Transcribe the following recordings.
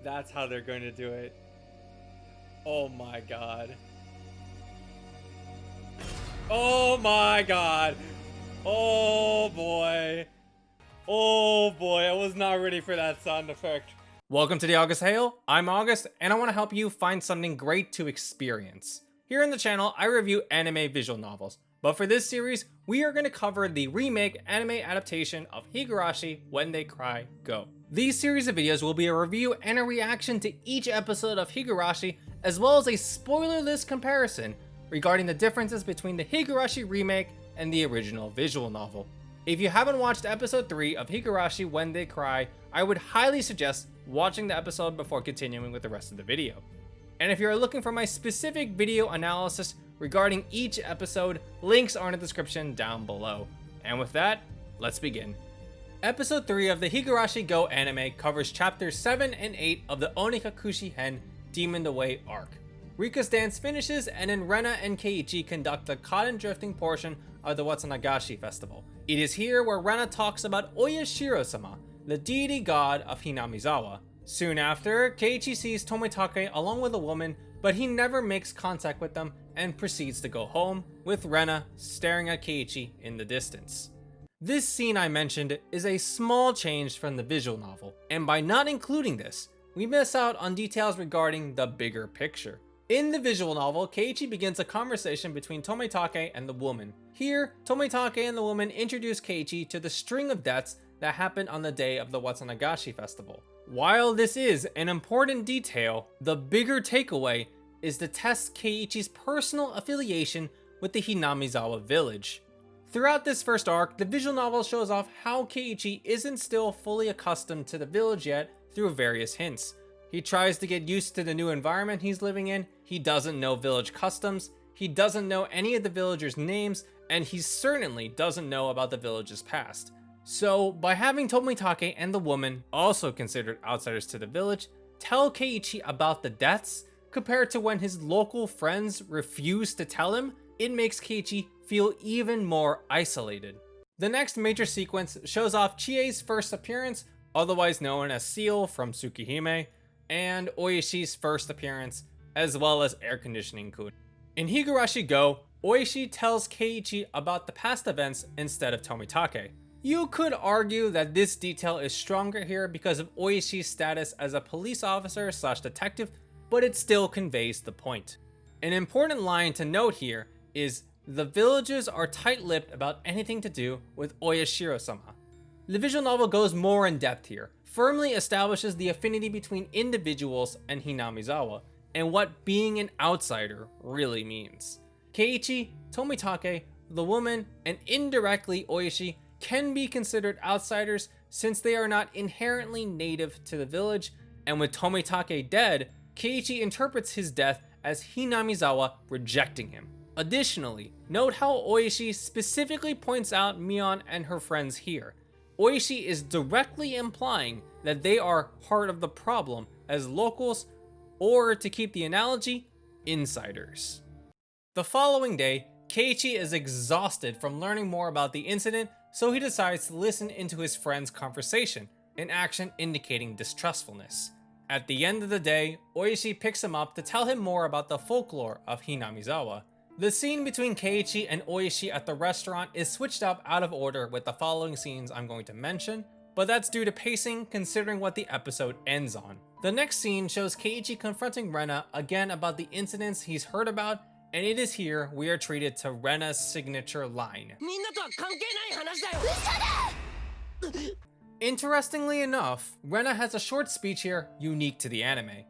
That's how they're going to do it. Oh my god. Oh my god. Oh boy. Oh boy, I was not ready for that sound effect. Welcome to the August Hail. I'm August, and I want to help you find something great to experience. Here on the channel, I review anime visual novels, but for this series, we are going to cover the remake anime adaptation of Higurashi When They Cry Gou. These series of videos will be a review and a reaction to each episode of Higurashi, as well as a spoiler-less comparison regarding the differences between the Higurashi remake and the original visual novel. If you haven't watched episode 3 of Higurashi When They Cry, I would highly suggest watching the episode before continuing with the rest of the video. And if you're looking for my specific video analysis regarding each episode, links are in the description down below. And with that, let's begin. Episode 3 of the Higurashi Gou anime covers chapters 7 and 8 of the Onikakushi Hen Demoned Away arc. Rika's dance finishes, and then Rena and Keiichi conduct the cotton drifting portion of the Watsunagashi festival. It is here where Rena talks about Oyashiro-Sama, the deity god of Hinamizawa. Soon after, Keiichi sees Tomitake along with a woman, but he never makes contact with them and proceeds to go home, with Rena staring at Keiichi in the distance. This scene I mentioned is a small change from the visual novel, and by not including this, we miss out on details regarding the bigger picture. In the visual novel, Keiichi begins a conversation between Tomitake and the woman. Here, Tomitake and the woman introduce Keiichi to the string of deaths that happened on the day of the Watsunagashi festival. While this is an important detail, the bigger takeaway is to test Keiichi's personal affiliation with the Hinamizawa village. Throughout this first arc, the visual novel shows off how Keiichi isn't still fully accustomed to the village yet through various hints. He tries to get used to the new environment he's living in, he doesn't know village customs, he doesn't know any of the villagers' names, and he certainly doesn't know about the village's past. So, by having Tomitake and the woman, also considered outsiders to the village, tell Keiichi about the deaths, compared to when his local friends refuse to tell him, it makes Keiichi feel even more isolated. The next major sequence shows off Chie's first appearance, otherwise known as Seal from Tsukihime, and Oyashi's first appearance, as well as air conditioning Kun. In Higurashi Gou, Oyashi tells Keiichi about the past events instead of Tomitake. You could argue that this detail is stronger here because of Oyashi's status as a police officer / detective, but it still conveys the point. An important line to note here is the villagers are tight-lipped about anything to do with Oyashiro-Sama. The visual novel goes more in depth here, firmly establishes the affinity between individuals and Hinamizawa, and what being an outsider really means. Keiichi, Tomitake, the woman, and indirectly Oyashi can be considered outsiders since they are not inherently native to the village, and with Tomitake dead, Keiichi interprets his death as Hinamizawa rejecting him. Additionally, note how Oyashi specifically points out Mion and her friends here. Oyashi is directly implying that they are part of the problem as locals, or to keep the analogy, insiders. The following day, Keiichi is exhausted from learning more about the incident, so he decides to listen into his friend's conversation, an action indicating distrustfulness. At the end of the day, Oyashi picks him up to tell him more about the folklore of Hinamizawa. The scene between Keiichi and Oyashi at the restaurant is switched up out of order with the following scenes I'm going to mention, but that's due to pacing considering what the episode ends on. The next scene shows Keiichi confronting Rena again about the incidents he's heard about, and it is here we are treated to Rena's signature line. Interestingly enough, Rena has a short speech here unique to the anime.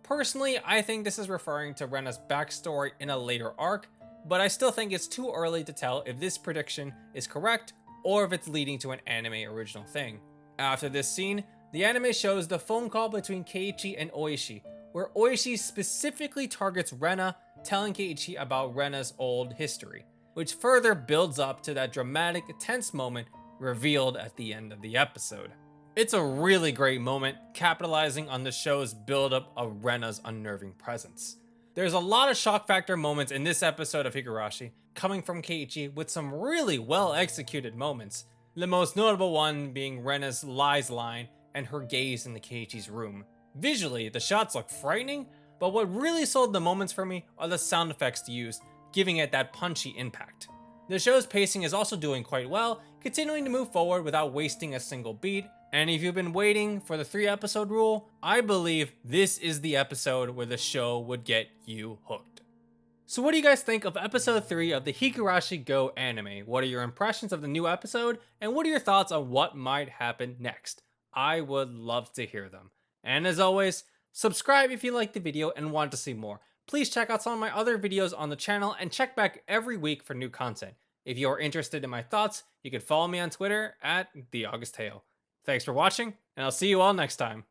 Personally, I think this is referring to Rena's backstory in a later arc, but I still think it's too early to tell if this prediction is correct or if it's leading to an anime original thing. After this scene, the anime shows the phone call between Keiichi and Oyashi, where Oyashi specifically targets Rena, telling Keiichi about Rena's old history, which further builds up to that dramatic, tense moment revealed at the end of the episode. It's a really great moment, capitalizing on the show's buildup of Rena's unnerving presence. There's a lot of shock factor moments in this episode of Higurashi, coming from Keiichi with some really well executed moments, the most notable one being Rena's lies line and her gaze into Keiichi's room. Visually, the shots look frightening, but what really sold the moments for me are the sound effects used, giving it that punchy impact. The show's pacing is also doing quite well, continuing to move forward without wasting a single beat, and if you've been waiting for the 3-episode rule, I believe this is the episode where the show would get you hooked. So what do you guys think of episode 3 of the Higurashi Go anime? What are your impressions of the new episode, and what are your thoughts on what might happen next? I would love to hear them. And as always, subscribe if you liked the video and want to see more. Please check out some of my other videos on the channel and check back every week for new content. If you are interested in my thoughts, you can follow me on Twitter at TheAugustHale. Thanks for watching, and I'll see you all next time.